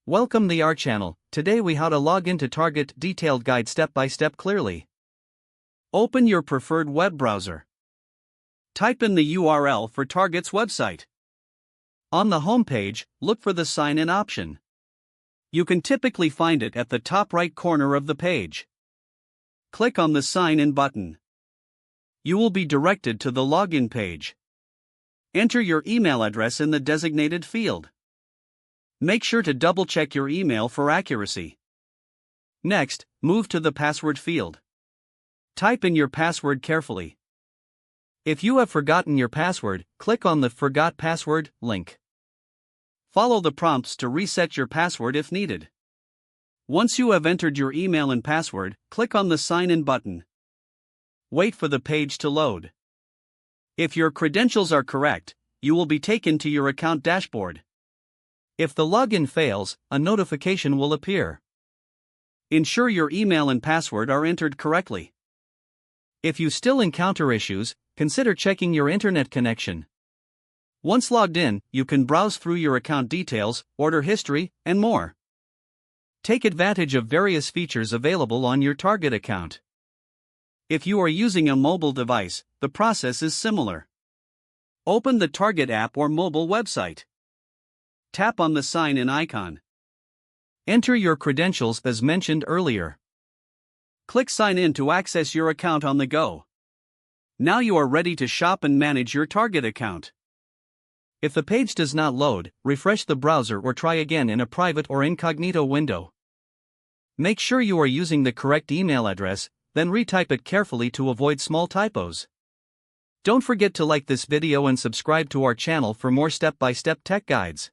Welcome to our channel. Today we how to log into Target detailed guide step by step clearly. Open your preferred web browser. Type in the URL for Target's website. On the home page, look for the sign in option. You can typically find it at the top right corner of the page. Click on the sign in button. You will be directed to the login page. Enter your email address in the designated field. Make sure to double-check your email for accuracy. Next, move to the password field. Type in your password carefully. If you have forgotten your password, click on the Forgot Password link. Follow the prompts to reset your password if needed. Once you have entered your email and password, click on the Sign In button. Wait for the page to load. If your credentials are correct, you will be taken to your account dashboard. If the login fails, a notification will appear. Ensure your email and password are entered correctly. If you still encounter issues, consider checking your internet connection. Once logged in, you can browse through your account details, order history, and more. Take advantage of various features available on your Target account. If you are using a mobile device, the process is similar. Open the Target app or mobile website. Tap on the sign in icon. Enter your credentials as mentioned earlier. Click Sign In to access your account on the go. Now you are ready to shop and manage your Target account. If the page does not load, refresh the browser or try again in a private or incognito window. Make sure you are using the correct email address, then retype it carefully to avoid small typos. Don't forget to like this video and subscribe to our channel for more step-by-step tech guides.